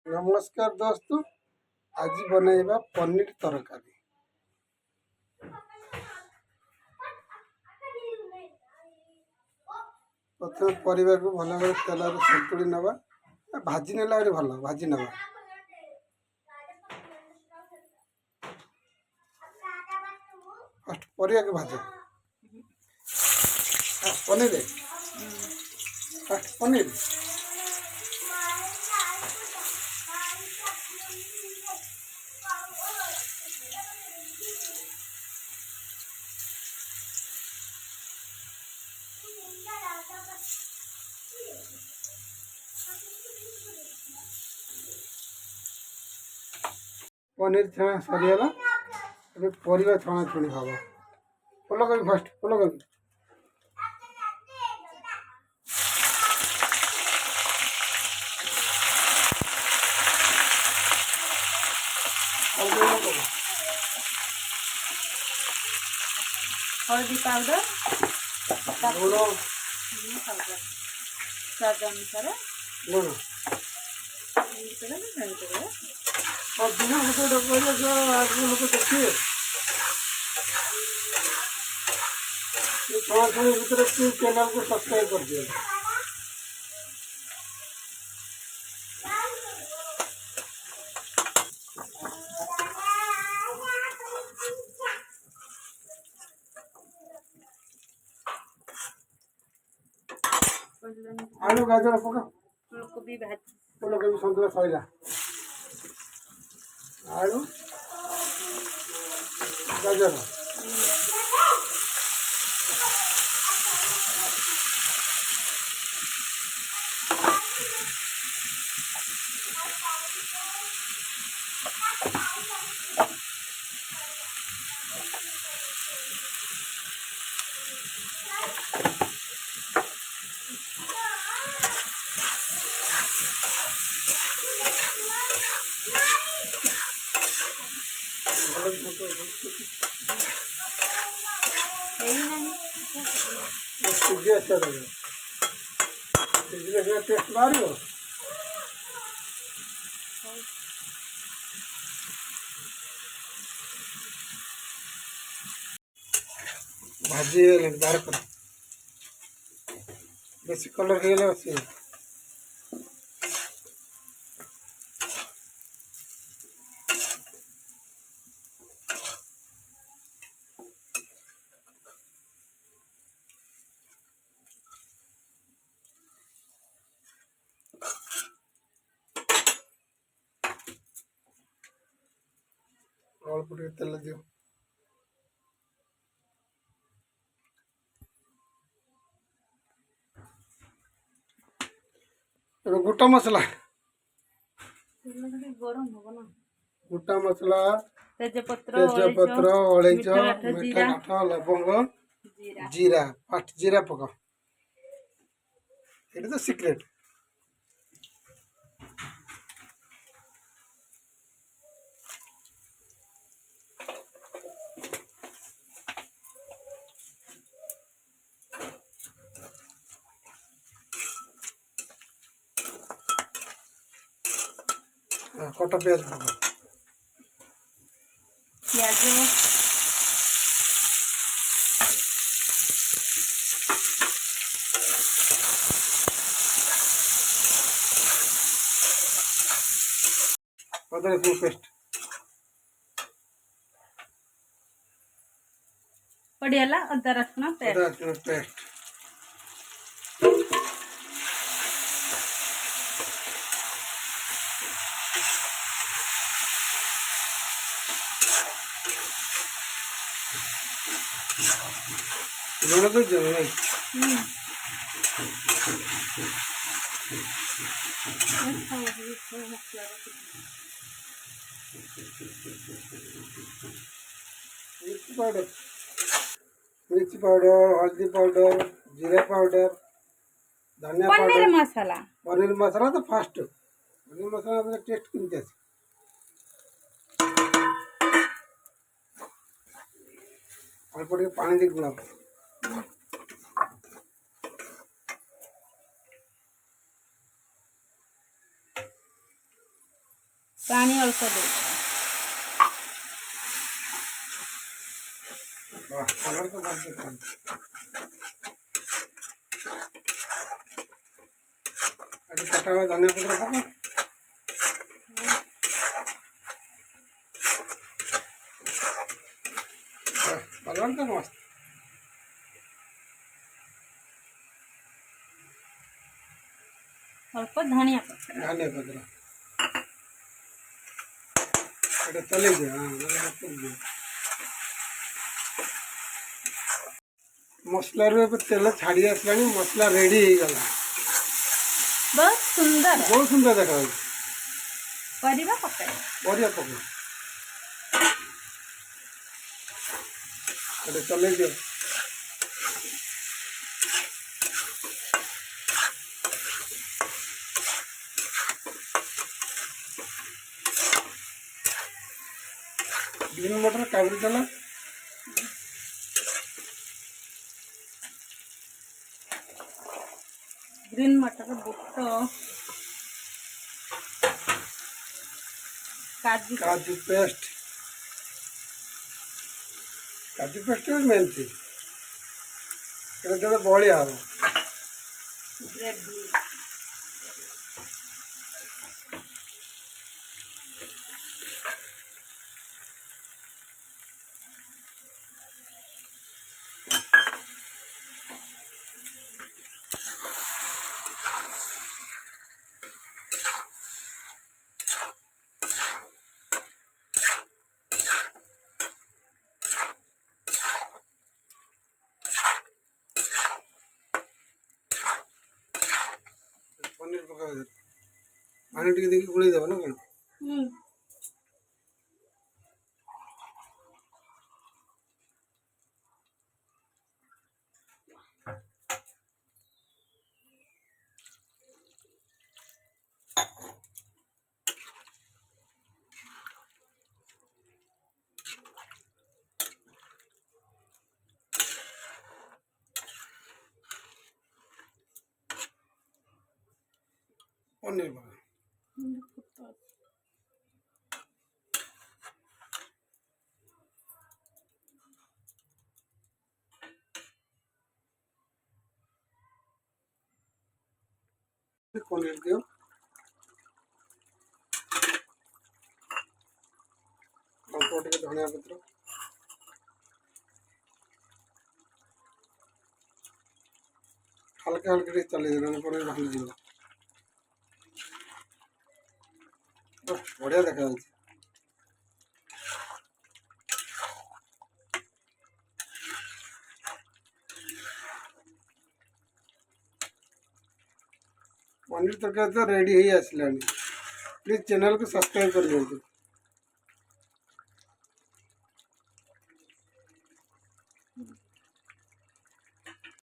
नमस्कार दोस्तों, आज बनैबा पनीर तरकारी। प्रथम परिवार को भल भाव तेल सतुड़ी नवा, भाजी नेला भल भाजी नवा। फर्स्ट परिया को भाज पनीर फर्स्ट पनीर पनीर छणा सरीगला। अबे परिवा छणा छुणी हवा। फूलकोबी फर्स्ट फूलकोबी हल्दी पाउडर लुण स्वाद अनुसार लुण और बिना लोक देखिए छणा छुणी भितर चैनल को सब्सक्राइब कर दिए। आलू गाजर पका फूलकोबी भाजी फूलकोबी सन्तुला सैला आलू गाजर सिझी अच्छा लगे सिझे टेस्ट बाहर भाजी बाहर कर बेसी कलर हो गला अच्छी अल्प तेल दियो गोटा मसला गरम हो ना गोटा मसला तेजपत्र अलैच मीठा काठ लवंग जीरा फास्ट जीरा पका ये तो सीक्रेट कटा प्याज पका प्याज अदरक पेस्ट पड़ियाला अदा रसुण पेस्ट लुण तो नहीं मिर्ची पाउडर हल्दी पाउडर जीरा पाउडर धनिया पनीर पाउडर पनीर मसाला तो फास्ट पनीर मसाला टेस्ट केमती आस अल्प पानी दे गुड़ा पानी अल्प दे वाह कलर तो बहुत अच्छा है। अभी कटा हुआ धनिया पत्ता पका कलर तो मस्त अल्प धनिया पत्ता धनिया पत्ता এটা চলে যায় मसलार तेल छाड़ी आसला मसला रेडी हो गला बहुत सुंदर बहुत सुंदर देखा परिवा पकाए बढ़िया पका चले जाओ ग्रीन मटर काबरी चला ग्रीन मटर बुट काजू काजू पेस्ट मेन थी जो बढ़िया हम ग्रेवी पनीर पका पानी टी देखिए गुड़ी देव ना कौन पनीर पका पनीर दियो अल्प धनिया पत्र हल्के हल्के चले पनीर भाई जीव बढ़िया देखा पनीर तरकारी तो रेडी ही आसला प्लीज चैनल को सब्सक्राइब कर दिखाँ